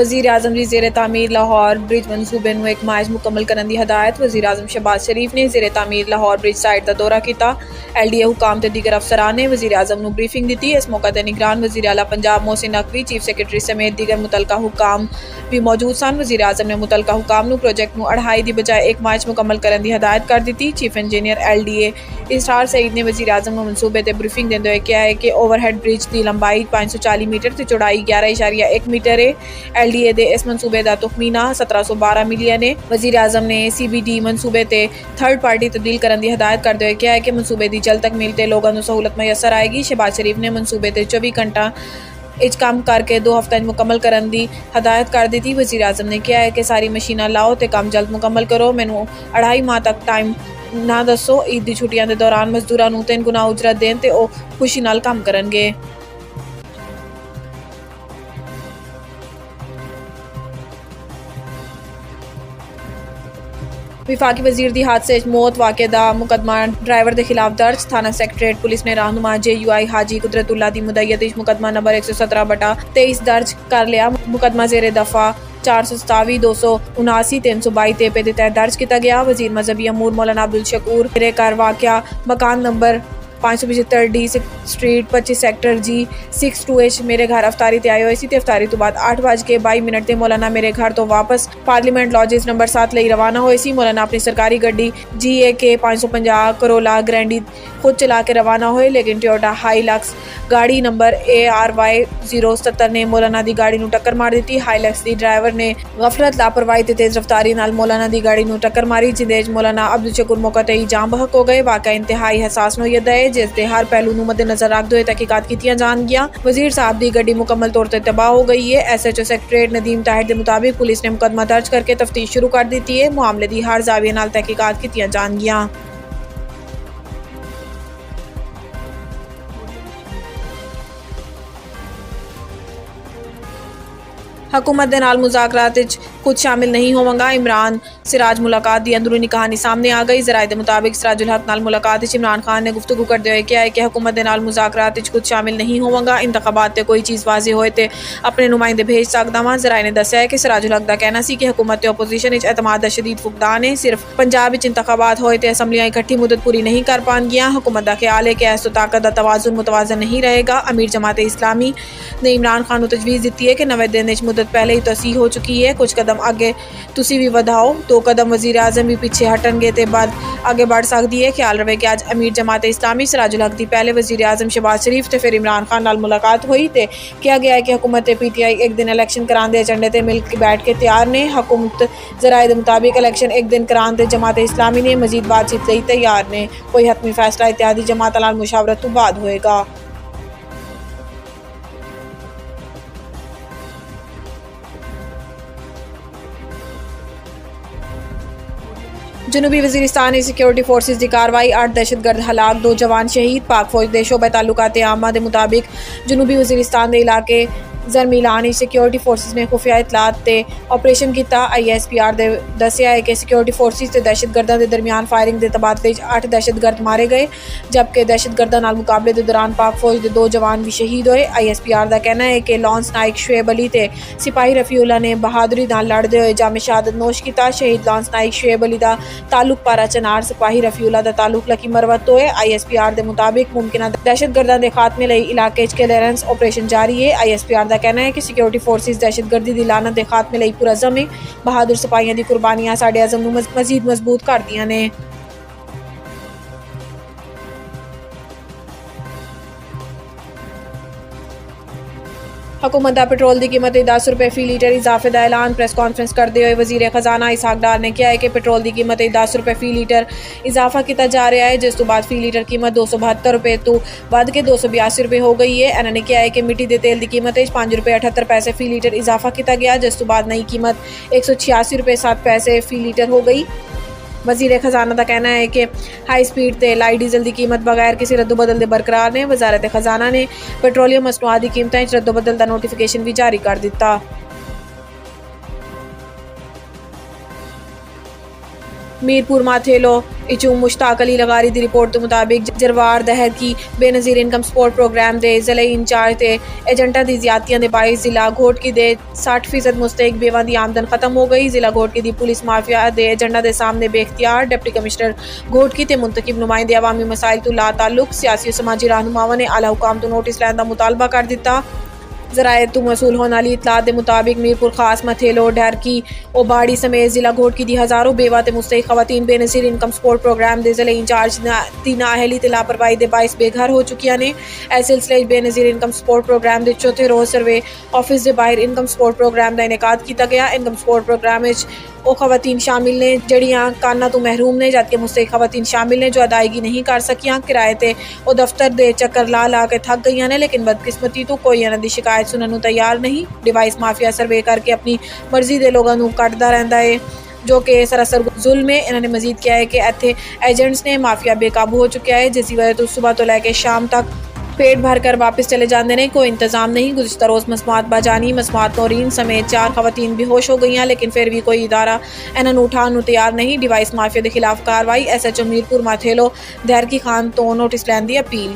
वज़ीर आज़म दी ज़ेरे तामीर लाहौर ब्रिज मनसूबे नूं एक माह मुकम्मल करने की हदायत। वज़ीर आज़म शहबाज शरीफ ने ज़ेरे तामीर लाहौर ब्रिज साइट का दौरा किया। LDA हुकाम ते दीगर अफसरान ने वज़ीर आज़म नूं ब्रीफिंग दी। इस मौके पर निगरान वज़ीर आला पंजाब मोहसिन नकवी, चीफ सैक्रटरी समेत दीगर मुतलका हुकाम भी मौजूद सन। वज़ीर आज़म ने मुतलका हुकाम नूं प्रोजेक्ट नूं 2.5 दी बजाय 1 माह मुकम्मल करने की हदायत कर दी। चीफ इंजीनियर LDA इसरार सईद ने वज़ीर आज़म नूं मनसूबे ते ब्रीफिंग देंदे होए कहा है कि ओवरहेड ब्रिज की लंबाई 540 मीटर ते चौड़ाई 11.1 मीटर है। LDA दे इस मनसूबे का तखमीना 1712 मिलियन है। वज़ीर आज़म ने CBD मनसूबे ते थर्ड पार्टी तब्दील करने की हदायत करते हुए कहा है कि मनसूबे की जल्द तक मिलते लोगों को सहूलत मैसर आएगी। शहबाज शरीफ ने मनसूबे ते 24 घंटा इच काम करके 2 हफ्ते मुकम्मल करने की हदायत कर दी थी। वज़ीर आज़म ने कहा है कि सारी मशीना लाओ तो काम जल्द मुकम्मल करो। मैनू 2.5 माह तक टाइम ना दसो। ईद की छुट्टियां के दौरान मजदूरों को 3 गुना उजरत दें तो वह खुशी नाल काम करेंगे। विफाकी वज़ीर की हादसे मौत वाक़े का मुकदमा ड्राइवर के खिलाफ दर्ज। थाना सैक्रटरेट पुलिस ने रहनुमा JUI हाजी कुदरतुल्ला की मुदय्यत मुकदमा नंबर 117/23 दर्ज कर लिया। मुकदमा ज़ेरे दफ़ा 427 279 322 TP के तहत दर्ज किया गया। वज़ीर मजहबी अमूर मौलाना अब्दुल शकूर मेरे घर वाक़या मकान number 575 D street 25 sector G62H मेरे घर अफ्तारी ते आए हुए सी। अफ्तारी तो बाद 8:22 ते मौलाना मेरे घर तो वापस पार्लीमेंट लॉजिस नंबर 7 ਲਈ रवाना हुए सी। मौलाना अपनी सरकारी गड्डी GAK 550 करोला ग्रैंडी खुद चला के रवाना हुए, लेकिन टोयोटा हाईलक्स गाड़ी नंबर ARY 070 ने मौलाना की गाड़ी टक्कर मार दी। हाईलक्स की ड्राइवर ने गफलत लापरवाही ते तेज रफ्तारी नाल मौलाना की गाड़ी टक्कर मारी, जिंदे मौलाना अब्दुल शकूर मौके ते ही जाम बहक हो गए। वाक़या इंतहाई हसास नोयत है, जिसके हर पहलू को मद्देनजर रखते हुए तहकीकात की जाएगियां। वज़ीर साहब की गड्डी मुकम्मल तौर पर तबाह हो गई है। SHO सैक्रटरेट नदीम ताहिर के मुताबिक पुलिस ने मुकदमा दर्ज करके तफ्तीश शुरू कर दी है। मामले की हर जाविये नाल तहकीकात की जाएगियां। हुकूमत दे नाल मुज़ाकरात विच खुद शामिल नहीं होवगा। इमरान सिराज मुलाकात की अंदरूनी कहानी सामने आ गई। ज़राए के मुताबिक सिराजुल हक नाल मुलाकात विच इमरान खान ने गुफ्तगू करते हुए कहा है कि हुकूमत दे नाल मुज़ाकरात विच खुद शामिल नहीं होवगा। इंतखाबात ते कोई चीज़ वाज़े होए तो अपने नुमाइंदे भेज सकदा वां। ज़राए ने दस्सिया है कि सिराजुल हक का कहना सी कि हुकूमत ते ओपोजिशन विच एतमाद दा शदीद फुकदान है। सिर्फ पंजाब विच इंतखाबात होए तो असम्बलियां इकट्ठी मुद्दत पूरी नहीं कर पाएंगियां। हुकूमत का ख्याल है कि ऐसो ताकत का तवाज़ुन मुतवाज़न नहीं रहेगा। अमीर जमात इस्लामी ने इमरान खान को तजवीज़ दी है कि 90 दिन विच मुद्दत पहले ही तसीह हो चुकी है। कुछ कदम आगे तुसी भी वधाओ, 2 कदम वज़ीर आज़म भी पीछे हटनगे तो बाद आगे बढ़ सकती है। ख्याल रहे कि आज अमीर जमात इस्लामी सिराजुल हक की पहले वज़ीर आज़म शहबाज शरीफ तो फिर इमरान खान नाल मुलाकात हुई तो किया गया है कि हुकूमत PTI एक दिन इलैक्शन कराने दे एजेंडे ते मिल के बैठ के तैयार ने। हुकूमत ज़राए के मुताबिक इलैक्शन एक दिन कराने ते जमात इस्लामी ने मजीद बातचीत लई तैयार ने। कोई हतमी फैसला इत्यादि जमात नाल मुशावरत तो बाद होएगा। जनूबी वज़ीरिस्तान की सिक्योरिटी फोर्सेस की कार्रवाई, 8 दहशतगर्द हलाक, 2 जवान शहीद। पाक फौज के शोबे ताल्लुकात आमा के मुताबिक जनूबी वज़ीरिस्तान के इलाके ज़रमीलान सिक्योरिटी फोर्सेस ने खुफिया इतलात ते ऑपरेशन किया। ISPR ने दस्सिया है कि सिक्योरिटी फोर्सेस ते दहशतगर्दों के दरमियान फायरिंग के तबादले 8 दहशतगर्द मारे गए, जबकि दहशतगर्दों नाल मुकाबले के दौरान पाक फौज के 2 जवान भी शहीद हुए। ISPR का कहना है कि लॉन्स नाइक शुएब अली ते सिपाही रफ़ीउल्लाह ने बहादुरी नाल लड़ते हुए जाम शहादत नोश किया। शहीद लॉन्स नाइक शुएब अली का ताल्लुक पारा चनार, सिपाही रफ़ीउल्लाह का ताल्लुक लकी मरवत तो है। ISPR के मुताबिक मुमकिन दहशतगर्दों के खात्मे लई इलाके क्लीयरेंस ऑपरेशन जारी है। ISPR का कहना है कि सिक्योरिटी फोर्सेस दहशतगर्दी की लानत के खात्मे लई पुरअज़म है। बहादुर सिपाहियों की कुर्बानियां साडे अज़म नूं मज़ीद मजबूत करदियां ने। हुकूमत का पेट्रोल की कीमत 10 रुपये फी लीटर इजाफे का ऐलान। प्रेस कॉन्फ्रेंस करते हुए वज़ीर खजाना इसहाक डार ने कहा है कि पेट्रोल की कीमत 10 रुपये फी लीटर इजाफा किया जा रहा है, जिस तो बाद फी लीटर कीमत 272 रुपये तो बढ़ के 282 रुपये हो गई है। इन्होंने कहा है कि मिट्टी के तेल की कीमत 5 रुपये 78 पैसे फी लीटर इजाफा किया गया, जिस तो बाद नई कीमत 186 रुपये 7 पैसे फी लीटर हो गई। वज़ीर खजाना का कहना है कि हाई स्पीड ते लाइट डीजल की कीमत बगैर किसी रद्दोबदल के बरकरार ने। वजारत खजाना ने पेट्रोलियम मसनूआत की कीमतों रद्दोबदल का नोटिफिकेशन भी जारी कर दिता। मीरपुर माथेलो इचू मुश्ताक अली लगारी दी रिपोर्ट के मुताबिक जरवार दहर की बेनज़ीर इनकम सपोर्ट प्रोग्राम दे जिले इंचार्ज ते एजेंटा दी ज्यादतियां दे बाइस जिला घोटकी दे 60% मुस्तैक बेवां दी आमदन खत्म हो गई। जिला घोटकी दी पुलिस माफिया दे एजेंडा दे सामने बेख्तियार डिप्टी कमिश्नर घोटकी ते मुंतखब नुमाइंदे अवामी मसाइल तो ला ताल्लुक सियासी और समाजी रहनुमावां ने आला हुकाम तो नोटिस लैन दा मुतालबा कर दिता। ज़राए तो मसूल होने वाली इतलात के मुताबिक मीरपुर खास मथेलो डरकी और बाड़ी समेत जिला घोटकी दी हज़ारों बेवा ते मुस्तैक खवातीन बेनज़ीर इनकम सपोर्ट प्रोग्राम दे जिले इंचार्ज दी नाअहली ते लापरवाही दे बाइस बेघर हो चुकियां ने। इस सिलसिले बेनज़ीर इनकम सपोर्ट प्रोग्राम दे चौथे रोज़ सर्वे ऑफिस के बाहर इनकम सपोर्ट प्रोग्राम का इनेकाद किया गया। इनकम सपोर्ट प्रोग्राम वो खवातीन शामिल ने जड़ियाँ काना तो महरूम ने, जबकि मुस्तैक खवातीन शामिल ने जो अदायगी नहीं कर सकियां। किराए ते वो दफ्तर दे चक्कर ला ला के थक गई ने, लेकिन बदकिस्मती तो कोई इन्हां दी शिकायत सुनने तैयार नहीं। डिवाइस माफिया सर्वे करके अपनी मर्जी के लोगों को कटदा रहता है, जो कि सरासर जुल्म है। इन्होंने मजीद किया है कि इत्थे एजेंट्स ने माफिया बेकाबू हो चुका है, जिसकी वजह तो सुबह तो लैके शाम तक पेट भर कर वापस चले जाते हैं, कोई इंतजाम नहीं। गुज़िश्ता रोज़ मसमात बाजानी मसमात नौरीन समेत 4 खवातीन बेहोश हो गई हैं, लेकिन फिर भी कोई इदारा इन्होंने उठाने तैयार नहीं। डिवाइस माफिया के खिलाफ कार्रवाई। SHO मीरपुर माथेलो दहर की खान तो नोटिस लैन की अपील।